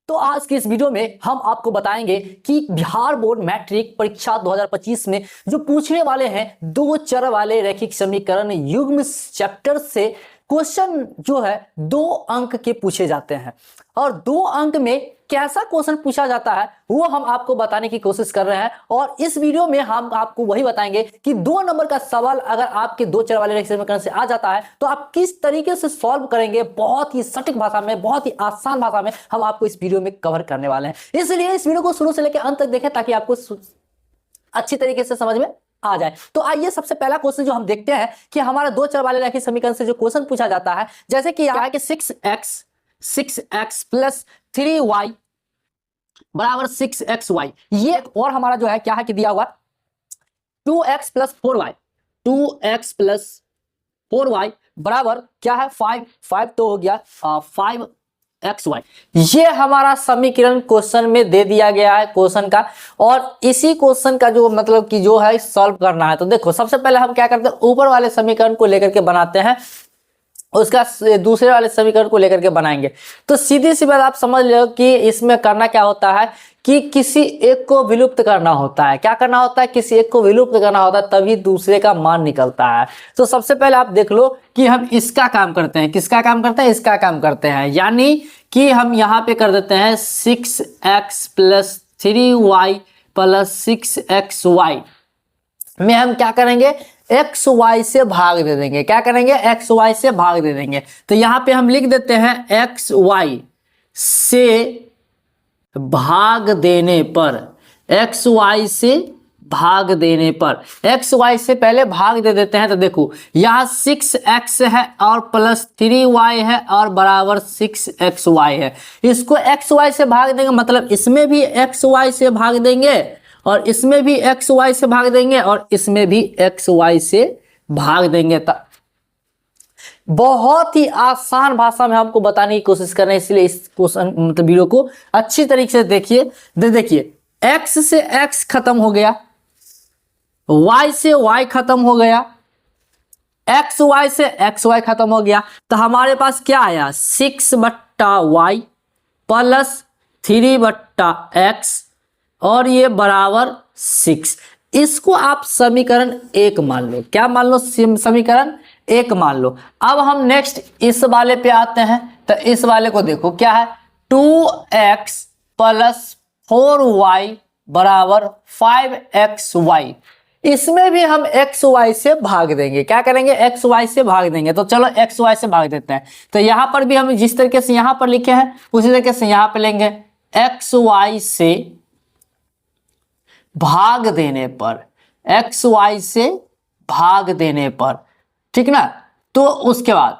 तो आज की इस वीडियो में हम आपको बताएंगे कि बिहार बोर्ड मैट्रिक परीक्षा 2025 में जो पूछने वाले हैं दो चर वाले रैखिक समीकरण युग्म चैप्टर से क्वेश्चन जो है 2 अंक के पूछे जाते हैं। और 2 अंक में कैसा क्वेश्चन पूछा जाता है वो हम आपको बताने की कोशिश कर रहे हैं। और इस वीडियो में हम आपको वही बताएंगे कि 2 नंबर का सवाल अगर आपके दो चर वाले रैखिक समीकरण से आ जाता है तो आप किस तरीके से सॉल्व करेंगे। बहुत ही सटीक भाषा में, बहुत ही आसान भाषा में हम आपको इस वीडियो में कवर करने वाले हैं। इसलिए इस वीडियो को शुरू से लेकर अंत तक देखें ताकि आपको अच्छी तरीके से समझ में आ जाए। तो आइए सबसे पहला क्वेश्चन जो हम देखते हैं कि हमारा दो चर वाले रैखिक समीकरण से जो क्वेश्चन पूछा जाता है, जैसे कि यहाँ कि 6x प्लस 3y बराबर 6xy। ये और हमारा जो है क्या है कि दिया हुआ 2x प्लस 4y बराबर क्या है 5 तो हो गया 5xy। ये हमारा समीकरण क्वेश्चन में दे दिया गया है क्वेश्चन का। और इसी क्वेश्चन का जो मतलब कि जो है सॉल्व करना है। तो देखो सबसे पहले हम क्या करते हैं, ऊपर वाले समीकरण को लेकर के बनाते हैं, उसका दूसरे वाले समीकरण को लेकर के बनाएंगे। तो सीधी सी बात आप समझ लो कि इसमें करना क्या होता है कि किसी एक को विलुप्त करना होता है। क्या करना होता है, किसी एक को विलुप्त करना होता है, तभी दूसरे का मान निकलता है। तो सबसे पहले आप देख लो कि हम इसका काम करते हैं, किसका काम करते हैं, इसका काम करते हैं। यानी कि हम यहाँ पे कर देते हैं 6x plus 3y plus 6xy में हम क्या करेंगे, एक्स वाई से भाग दे देंगे। क्या करेंगे, एक्स वाई से भाग दे देंगे। तो यहां पे हम लिख देते हैं एक्स वाई से भाग देने पर, एक्स वाई से भाग देने पर, एक्स वाई से पहले भाग दे देते हैं। तो देखो यहाँ 6x है और प्लस 3y है और बराबर 6xy है। इसको एक्स वाई से भाग देंगे मतलब इसमें भी एक्स वाई से भाग देंगे और इसमें भी एक्स वाई से भाग देंगे और इसमें भी एक्स वाई से भाग देंगे। बहुत ही आसान भाषा में हमको बताने की कोशिश कर रहे हैं, इसलिए इस क्वेश्चन मतलब वीडियो को अच्छी तरीके से देखिए। देखिए x से x खत्म हो गया, y से y खत्म हो गया, एक्स वाई से एक्स वाई खत्म हो गया। तो हमारे पास क्या आया 6/y प्लस 3/x और ये बराबर 6। इसको आप समीकरण 1 मान लो। क्या मान लो, समीकरण 1 मान लो। अब हम नेक्स्ट इस वाले पे आते हैं। तो इस वाले को देखो क्या है 2x प्लस 4y बराबर 5xy। इसमें भी हम एक्स वाई से भाग देंगे। क्या करेंगे, एक्स वाई से भाग देंगे। तो चलो एक्स वाई से भाग देते हैं। तो यहां पर भी हम जिस तरीके से यहां पर लिखे हैं उसी तरीके से यहां पर लेंगे, एक्स वाई से भाग देने पर, एक्स वाई से भाग देने पर, ठीक ना। तो उसके बाद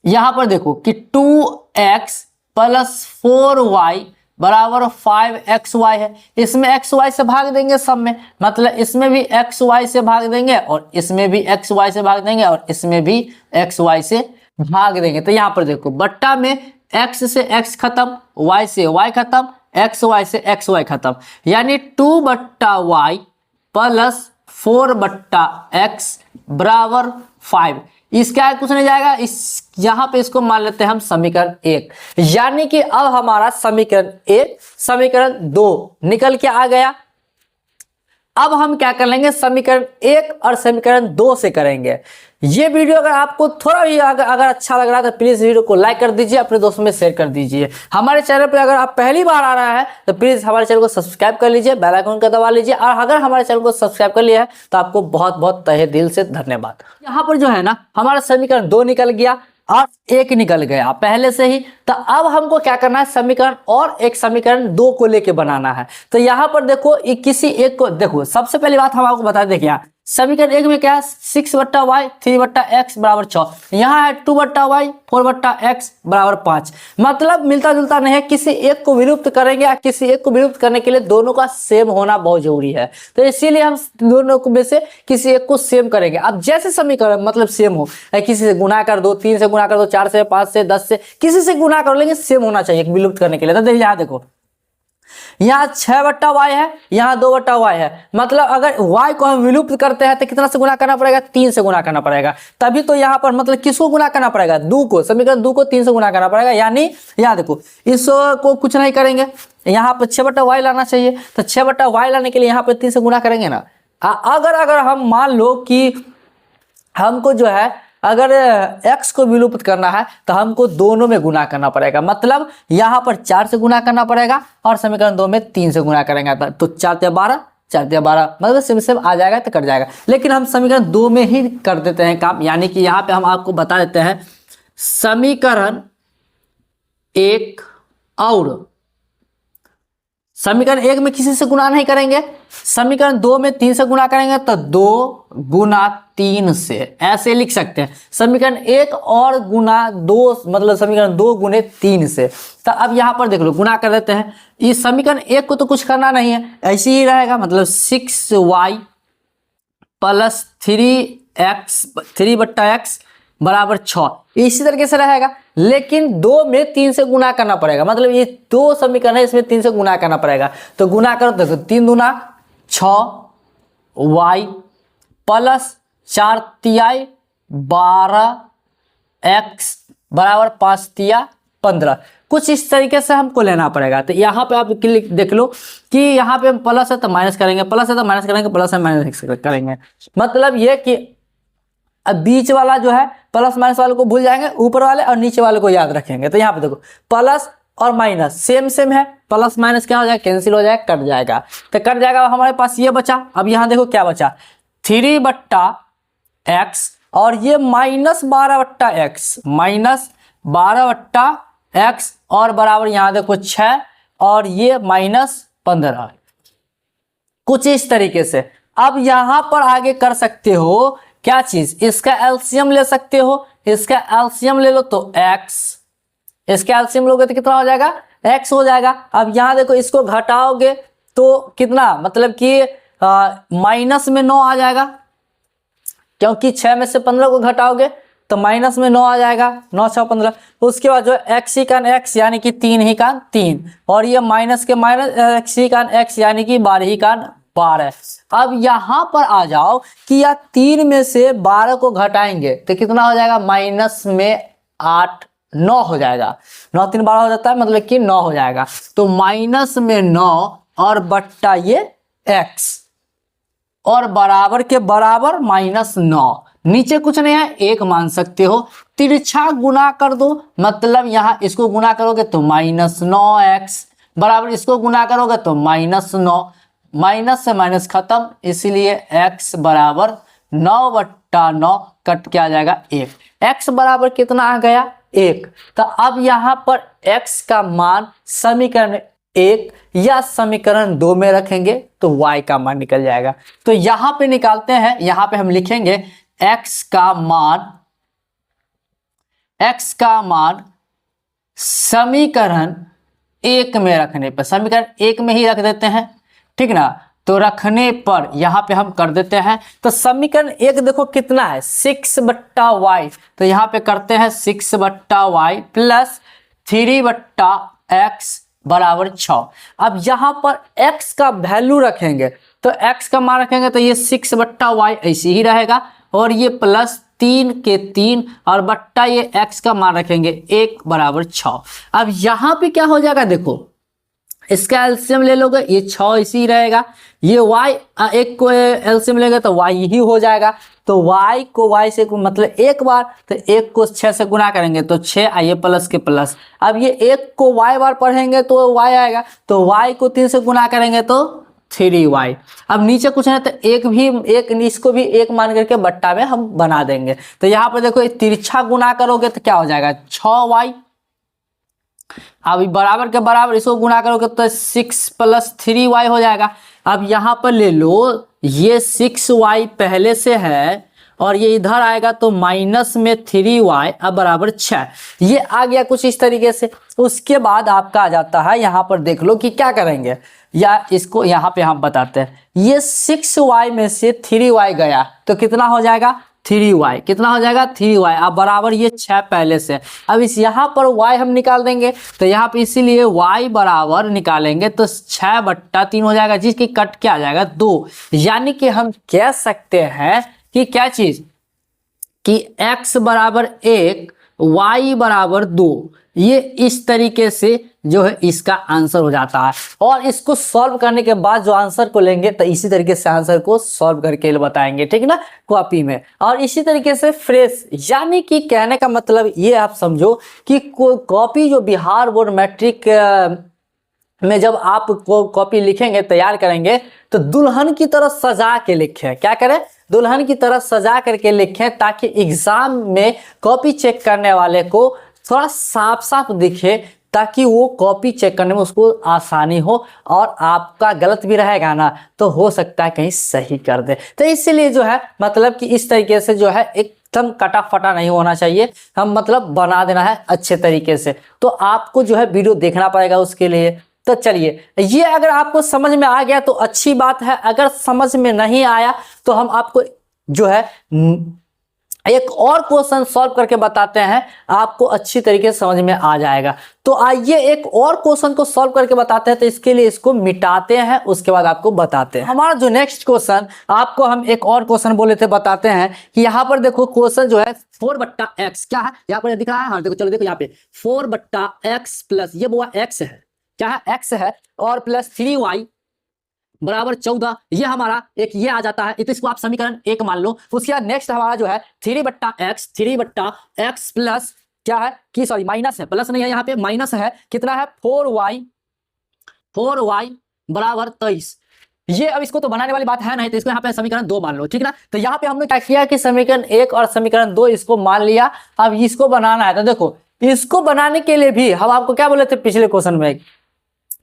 यहां पर देखो कि 2x प्लस 4y बराबर 5xy है। इसमें xy से भाग देंगे सब में, मतलब इसमें भी xy से भाग देंगे और इसमें भी xy से भाग देंगे और इसमें भी xy से भाग देंगे। तो यहां पर देखो बट्टा में x से x खत्म, y से y खत्म, एक्स वाई से एक्स वाई खत्म, यानी 2/y प्लस 4/x बराबर 5। इसका कुछ नहीं जाएगा, इस यहां पे इसको मान लेते हैं हम समीकरण 1। यानी कि अब हमारा समीकरण 1 समीकरण 2 निकल के आ गया। अब हम क्या कर लेंगे, समीकरण 1 और समीकरण 2 से करेंगे। ये वीडियो अगर आपको थोड़ा भी अगर अच्छा लग रहा है तो प्लीज वीडियो को लाइक कर दीजिए, अपने दोस्तों में शेयर कर दीजिए। हमारे चैनल पर अगर आप पहली बार आ रहा है तो प्लीज हमारे चैनल को सब्सक्राइब कर लीजिए, बेल आइकन का दबा लीजिए। और अगर हमारे चैनल को सब्सक्राइब कर लिया है तो आपको बहुत बहुत तहे दिल से धन्यवाद। यहाँ पर जो है ना हमारा समीकरण 2 निकल गया और 1 निकल गया पहले से ही। तो अब हमको क्या करना है, समीकरण और एक समीकरण 2 को लेके बनाना है। तो यहां पर देखो किसी एक को देखो, सबसे पहली बात हम आपको बता दें, देखिए समीकरण 1 में क्या है 6/y 3/x बराबर 6, यहाँ है 2/y 4/x बराबर 5। मतलब मिलता जुलता नहीं है, किसी एक को विलुप्त करेंगे या किसी एक को विलुप्त करने के लिए दोनों का सेम होना बहुत जरूरी है। तो इसीलिए हम दोनों में से किसी एक को सेम करेंगे। अब जैसे समीकरण मतलब सेम हो, किसी से गुना कर दो, 3 से गुना कर दो, 4 से, 5 से, 10 से, किसी से गुना कर, लेकिन सेम होना चाहिए विलुप्त करने के लिए। तो यहाँ देखो यहाँ 6/y है, यहाँ 2/y है, मतलब अगर y को हम विलुप्त करते हैं तो कितना से गुना करना पड़ेगा, 3 से गुना करना पड़ेगा। तभी तो यहाँ पर मतलब किसको गुना करना पड़ेगा, 2 को, समीकरण 2 को 3 से गुना करना पड़ेगा। यानी यहाँ देखो इसको कुछ नहीं करेंगे, यहाँ पर 6/y लाना चाहिए, तो 6/y लाने के लिए यहाँ पर 3 से गुना करेंगे ना। अगर हम मान लो कि हमको जो है अगर x को विलुप्त करना है तो हमको दोनों में गुना करना पड़ेगा, मतलब यहाँ पर 4 से गुना करना पड़ेगा और समीकरण 2 में 3 से गुना करेंगे, तो 4×12 4×12 मतलब सेम आ जाएगा तो कट जाएगा। लेकिन हम समीकरण 2 में ही कर देते हैं काम, यानी कि यहाँ पे हम आपको बता देते हैं समीकरण 1 और समीकरण 1 में किसी से गुना नहीं करेंगे, समीकरण 2 में 3 से गुना करेंगे, तो 2 गुना 3 से ऐसे लिख सकते हैं। समीकरण 1 और गुना 2 मतलब समीकरण 2 गुने 3 से। तो अब यहाँ पर देख लो गुना कर देते हैं। इस समीकरण 1 को तो कुछ करना नहीं है, ऐसे ही रहेगा, मतलब 6y प्लस 3x बराबर 6 इसी तरीके से रहेगा। लेकिन 2 में 3 से गुना करना पड़ेगा, मतलब ये 2 समीकरण है, इसमें 3 से गुना करना पड़ेगा। तो गुना करो तो 3 दूना 6y प्लस 4 12x बराबर 5 15 कुछ इस तरीके से हमको लेना पड़ेगा। तो यहाँ पे आप क्लिक देख लो कि यहाँ पे हम प्लस है तो माइनस करेंगे, प्लस है तो माइनस करेंगे, प्लस है माइनस करेंगे, मतलब ये कि अब बीच वाला जो है प्लस माइनस वाले को भूल जाएंगे, ऊपर वाले और नीचे वाले को याद रखेंगे। तो यहाँ पे देखो प्लस और माइनस सेम है, प्लस माइनस क्या हो जाएगा, कैंसिल हो जाएगा, कट जाएगा। तो कट जाएगा, हमारे पास ये बचा। अब यहाँ देखो क्या बचा, 3/x और ये -12/x और बराबर यहाँ देखो 6 और ये -15 कुछ इस तरीके से। अब यहाँ पर आगे कर सकते हो क्या चीज, इसका एलसीएम ले सकते हो, इसका एलसीएम ले लो तो x, इसका एलसीएम लोगे तो कितना हो जाएगा, x हो जाएगा। अब यहाँ देखो इसको घटाओगे तो कितना, मतलब कि माइनस में 9 आ जाएगा, क्योंकि 6 में से 15 को घटाओगे तो माइनस में 9 आ जाएगा, 9 6 15। उसके बाद जो x ही कान x यानी कि 3 ही कान 3 और ये माइनस के माइनस x ही कान x यानी कि 12 ही कान 12। अब यहाँ पर आ जाओ कि या 3 में से 12 को घटाएंगे तो कितना हो जाएगा, माइनस में 8 9 हो जाएगा, 9 3 12 हो जाता है, मतलब कि 9 हो जाएगा। तो माइनस में 9 और बट्टा ये x और बराबर के बराबर -9, नीचे कुछ नहीं है 1 मान सकते हो, तिरछा गुना कर दो, मतलब यहाँ इसको गुना करोगे तो -9x बराबर इसको गुना करोगे तो -9, माइनस से माइनस खत्म, इसलिए x बराबर 9/9 कट के आ जाएगा 1। x बराबर कितना आ गया 1। तो अब यहाँ पर x का मान समीकरण 1 या समीकरण 2 में रखेंगे तो y का मान निकल जाएगा। तो यहाँ पे निकालते हैं, यहाँ पे हम लिखेंगे x का मान समीकरण 1 में रखने पर, समीकरण 1 में ही रख देते हैं, ठीक ना। तो रखने पर यहाँ पे हम कर देते हैं, तो समीकरण 1 देखो कितना है 6/y, तो यहाँ पे करते हैं 6/y प्लस 3/x बराबर 6। अब यहाँ पर x का वैल्यू रखेंगे, तो x का मान रखेंगे तो ये 6/y ऐसे ही रहेगा और ये प्लस 3 के 3 और बट्टा ये x का मान रखेंगे 1 बराबर 6। अब यहाँ पे क्या हो जाएगा, देखो इसका एलसीएम ले लोगे ये 6 इसी रहेगा, ये y एक को एलसीएम लेंगे तो y ही हो जाएगा। तो y को y से मतलब एक बार, तो 1 को 6 से गुना करेंगे तो 6 आइए प्लस के प्लस। अब ये 1 को y बार पढ़ेंगे तो y आएगा, तो y को 3 से गुना करेंगे तो 3y। अब नीचे कुछ नहीं तो एक इसको भी 1 मान करके बट्टा में हम बना देंगे। तो यहाँ पर देखो तिरछा गुना करोगे तो क्या हो जाएगा 6y, अब बराबर के बराबर इसको गुना करोगे तो 6 + 3y हो जाएगा। अब यहाँ पर ले लो ये 6y पहले से है और ये इधर आएगा तो माइनस में 3y अब बराबर 6, ये आ गया कुछ इस तरीके से। उसके बाद आपका आ जाता है, यहाँ पर देख लो कि क्या करेंगे, या इसको यहाँ पे हम बताते हैं, ये 6y में से 3y गया तो कितना हो जाएगा 3y, कितना हो जाएगा 3y। अब बराबर ये 6 पहले से, अब इस यहाँ पर y हम निकाल देंगे, तो यहाँ पे इसीलिए y बराबर निकालेंगे तो 6/3 हो जाएगा, जिसकी कट क्या आ जाएगा 2। यानी कि हम कह सकते हैं कि क्या चीज, कि x बराबर 1 y बराबर 2, ये इस तरीके से जो है इसका आंसर हो जाता है। और इसको सॉल्व करने के बाद जो आंसर को लेंगे तो इसी तरीके से आंसर को सॉल्व करके बताएंगे, ठीक ना, कॉपी में। और इसी तरीके से फ्रेश, यानी कि कहने का मतलब ये आप समझो कि कॉपी जो बिहार बोर्ड मैट्रिक में जब आप कॉपी लिखेंगे, तैयार करेंगे, तो दुल्हन की तरह सजा के लिखें। क्या करें, दुल्हन की तरह सजा करके लिखें, ताकि एग्जाम में कॉपी चेक करने वाले को थोड़ा साफ साफ दिखे, ताकि वो कॉपी चेक करने में उसको आसानी हो। और आपका गलत भी रहेगा ना, तो हो सकता है कहीं सही कर दे। तो इसीलिए जो है मतलब कि इस तरीके से जो है एकदम कटा फटा नहीं होना चाहिए, हम मतलब बना देना है अच्छे तरीके से। तो आपको जो है वीडियो देखना पड़ेगा उसके लिए। तो चलिए, ये अगर आपको समझ में आ गया तो अच्छी बात है, अगर समझ में नहीं आया तो हम आपको जो है एक और क्वेश्चन सॉल्व करके बताते हैं, आपको अच्छी तरीके से समझ में आ जाएगा। तो आइए एक और क्वेश्चन को सॉल्व करके बताते हैं। तो इसके लिए इसको मिटाते हैं, उसके बाद आपको बताते हैं। हमारा जो नेक्स्ट क्वेश्चन, आपको हम एक और क्वेश्चन बोले थे, बताते हैं कि यहाँ पर देखो क्वेश्चन जो है 4/x क्या है, यहाँ पर दिख रहा है, हाँ देखो, चलो देखो यहाँ पे 4/x प्लस ये बुआ x है, क्या है x है, और प्लस 3y बराबर 14, ये हमारा एक ये आ जाता है। तो इसको आप समीकरण 1 मान लो। उसके बाद नेक्स्ट हमारा जो है 3/x प्लस क्या है कि सॉरी माइनस है, प्लस नहीं है, यहाँ पे माइनस है, कितना है 4y बराबर 23। ये अब इसको तो बनाने वाली बात है नहीं, तो इसको यहाँ पे समीकरण 2 मान लो, ठीक ना। तो यहाँ पे हमने क्या किया कि समीकरण 1 और समीकरण 2 इसको मान लिया। अब इसको बनाना है, तो देखो इसको बनाने के लिए भी हम आपको क्या बोले थे पिछले क्वेश्चन में,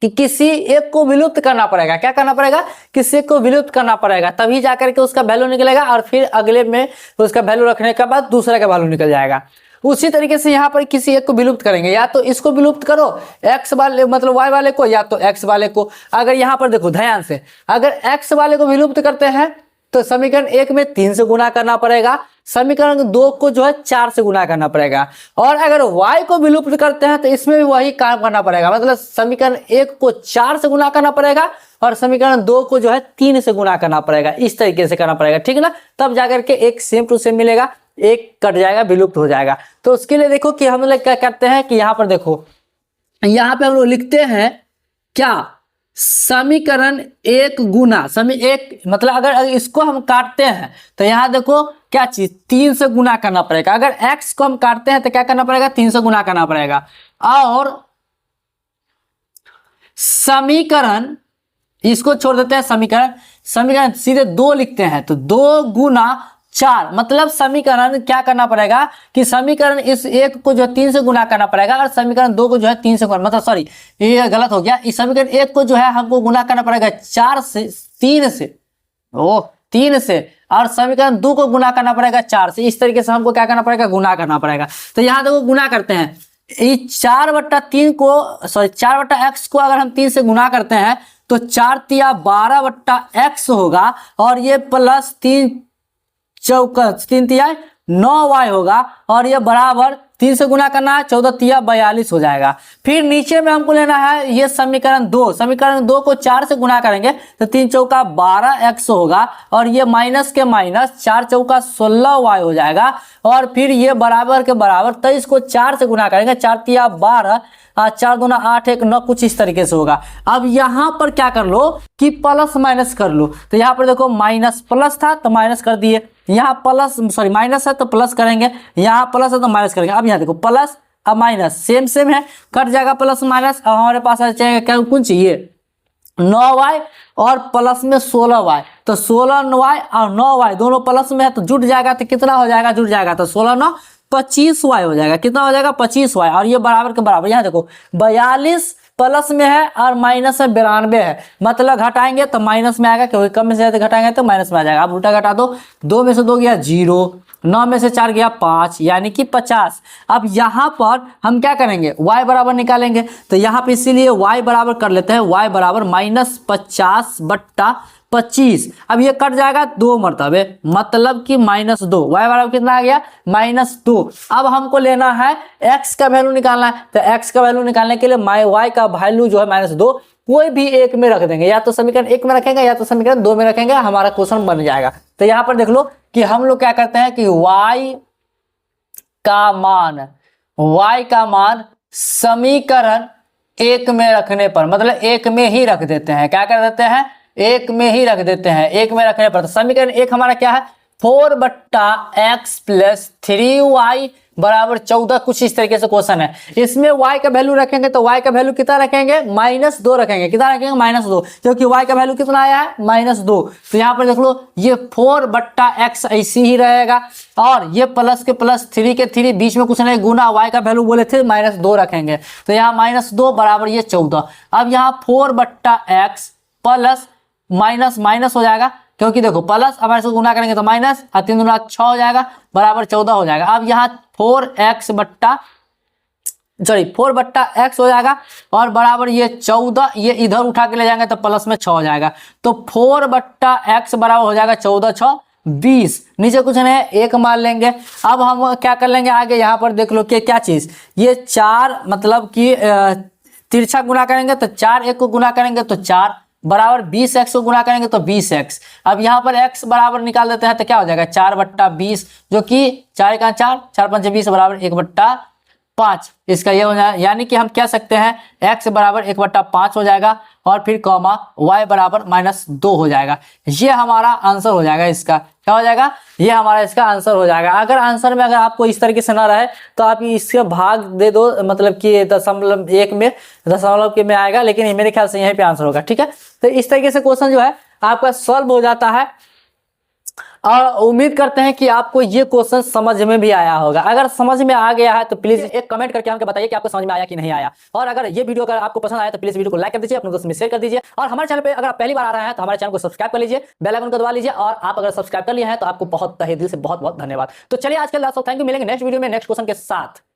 कि किसी एक को विलुप्त करना पड़ेगा। क्या करना पड़ेगा, किसी एक को विलुप्त करना पड़ेगा, तभी जाकर के उसका वैल्यू निकलेगा, और फिर अगले में उसका वैल्यू रखने के बाद दूसरे का वैल्यू निकल जाएगा। उसी तरीके से यहाँ पर किसी एक को विलुप्त करेंगे, या तो इसको विलुप्त करो x वाले मतलब y वाले को, या तो x वाले को। अगर यहाँ पर देखो ध्यान से, अगर x वाले को विलुप्त करते हैं तो समीकरण 1 में 3 से गुना करना पड़ेगा, समीकरण 2 को जो है 4 से गुना करना पड़ेगा। और अगर y को विलुप्त करते हैं तो इसमें भी वही काम करना पड़ेगा, मतलब समीकरण 1 को 4 से गुना करना पड़ेगा और समीकरण 2 को जो है 3 से गुना करना पड़ेगा। इस तरीके से करना पड़ेगा, ठीक ना, तब जाकर के एक सेम टू सेम मिलेगा, एक कट जाएगा, विलुप्त हो जाएगा। तो उसके लिए देखो कि हम लोग क्या करते हैं कि यहाँ पर देखो, यहाँ पे हम लोग लिखते हैं क्या, समीकरण 1 गुना एक मतलब अगर इसको हम काटते हैं तो यहाँ देखो क्या चीज 3 से गुना करना पड़ेगा। अगर x को हम काटते हैं तो क्या करना पड़ेगा, 3 से गुना करना पड़ेगा। और समीकरण, इसको छोड़ देते हैं, समीकरण सीधे 2 लिखते हैं, तो 2 गुना 4 मतलब समीकरण क्या करना पड़ेगा कि समीकरण इस 1 को जो है 3 से गुना करना पड़ेगा, और समीकरण 2 को जो है 3 से गुना, मतलब सॉरी ये गलत हो गया, इस समीकरण 1 को जो है हमको गुना करना पड़ेगा 3 से, और समीकरण 2 को गुना करना पड़ेगा 4 से। इस तरीके से हमको क्या करना पड़ेगा, गुना करना पड़ेगा। तो यहाँ देखो गुना करते हैं, 4/3 को सॉरी 4/x को अगर हम 3 से गुना करते हैं तो 4 तिया 12/x होगा, और ये प्लस 3 चौका 3 तिया 9y होगा, और ये बराबर 3 से गुना करना है, 14 तिया 42 हो जाएगा। फिर नीचे में हमको लेना है ये समीकरण 2 को 4 से गुना करेंगे तो 3 चौका 12x होगा, और ये माइनस के माइनस 4 चौका 16y हो जाएगा, और फिर ये बराबर के बराबर 23 को 4 से गुना करेंगे, 4 तिया 12, 4 दूना 8, 1 9, कुछ इस तरीके से होगा। अब यहाँ पर क्या कर लो कि प्लस माइनस कर लो, तो यहाँ पर देखो माइनस प्लस था तो माइनस कर दिए, यहाँ प्लस सॉरी माइनस है तो प्लस करेंगे, यहाँ प्लस है तो माइनस करेंगे। अब यहाँ देखो प्लस अब माइनस सेम है, कट जाएगा प्लस माइनस। अब हमारे पास आ जाएगा क्या, कौन चाहिए 9y और प्लस में 16y, तो 16y और 9y दोनों प्लस में है तो जुट जाएगा, तो कितना हो जाएगा, जुट जाएगा तो 16 9 25y हो जाएगा। कितना हो जाएगा 25y, और ये बराबर के बराबर। यहाँ देखो 42 प्लस में है और माइनस में 92 है, मतलब घटाएंगे तो माइनस में आएगा, क्योंकि कम में से घटाएंगे तो माइनस में आ जाएगा। अब उल्टा घटा दो, 2 में से 2 गया 0, 9 में से 4 गया 5, यानी कि 50। अब यहाँ पर हम क्या करेंगे, y बराबर निकालेंगे, तो यहाँ पे इसीलिए y बराबर कर लेते हैं, y बराबर -50/50 25। अब ये कट जाएगा 2 मरतबे, मतलब कि -2। y बराबर कितना आ गया? -2। अब हमको लेना है x का वैल्यू निकालना है, तो x का वैल्यू निकालने के लिए y का वैल्यू जो है -2 कोई भी एक में रख देंगे, या तो समीकरण 1 में रखेंगे या तो समीकरण 2 में रखेंगे, हमारा क्वेश्चन बन जाएगा। तो यहाँ पर देख लो कि हम लोग क्या करते हैं कि y का मान समीकरण 1 में रखने पर, मतलब 1 में ही रख देते हैं। क्या कर देते हैं? 1 में ही रख देते हैं। 1 में रखने पर तो समीकरण 1 हमारा क्या है? 4/x + 3y बराबर 14। कुछ इस तरीके से क्वेश्चन है। इसमें y का वैल्यू रखेंगे तो y का वैल्यू कितना रखेंगे? -2 रखेंगे। कितना रखेंगे? -2, क्योंकि y का वैल्यू कितना आया है? -2। तो यहाँ पर देख लो ये 4/x ऐसी ही रहेगा, और ये प्लस के प्लस 3 के 3 बीच में कुछ नहीं, गुना y का वैल्यू बोले थे -2 रखेंगे, तो यहाँ -2 बराबर ये 14। अब यहाँ 4/x प्लस माइनस माइनस हो जाएगा, क्योंकि देखो प्लस हमारे साथ गुना करेंगे तो माइनस, और 3 दूना 6 हो जाएगा, बराबर 14 हो जाएगा। अब यहाँ 4x हो जाएगा, और बराबर ये 14, ये इधर उठा के ले जाएंगे तो प्लस में 6 हो जाएगा, तो 4/x बराबर हो जाएगा 14 6 20। नीचे कुछ नहीं है, 1 मान लेंगे। अब हम क्या कर लेंगे आगे? यहाँ पर देख लो कि क्या चीज, ये 4 मतलब कि तिरछा गुना करेंगे तो 4, 1 को गुना करेंगे तो 4 बराबर 20x को गुना करेंगे तो 20x। अब यहाँ पर x बराबर निकाल देते हैं तो क्या हो जाएगा? 4/20, जो कि 4 का 4, 4 5 20 बराबर 1/5। इसका ये हो जाएगा, यानी कि हम कह सकते हैं x बराबर 1/5 हो जाएगा, और फिर कॉमा y बराबर -2 हो जाएगा। ये हमारा आंसर हो जाएगा। इसका क्या हो जाएगा? ये हमारा इसका आंसर हो जाएगा। अगर आंसर में अगर आपको इस तरीके से ना रहे तो आप इसका भाग दे दो, मतलब कि दशमलव 1 में, दशमलव के में आएगा, लेकिन मेरे ख्याल से यहीं पे आंसर होगा। ठीक है, तो इस तरीके से क्वेश्चन जो है आपका सॉल्व हो जाता है, और उम्मीद करते हैं कि आपको ये क्वेश्चन समझ में भी आया होगा। अगर समझ में आ गया है तो प्लीज एक कमेंट करके हमको बताइए कि आपको समझ में आया कि नहीं आया। और अगर ये वीडियो अगर आपको पसंद आया तो प्लीज वीडियो को लाइक कर दीजिए, अपने दोस्तों में शेयर कर दीजिए, और हमारे चैनल पे अगर आप पहली बार आ रहे हैं तो हमारे चैनल को सब्सक्राइब कर लीजिए, बेल आइकन को दबा लीजिए, और आप अगर सब्सक्राइब कर लिए हैं तो आपको बहुत तहे दिल से बहुत बहुत धन्यवाद। तो चलिए आज के लास्ट, थैंक यू। मिलेंगे नेक्स्ट वीडियो में नेक्स्ट क्वेश्चन के साथ।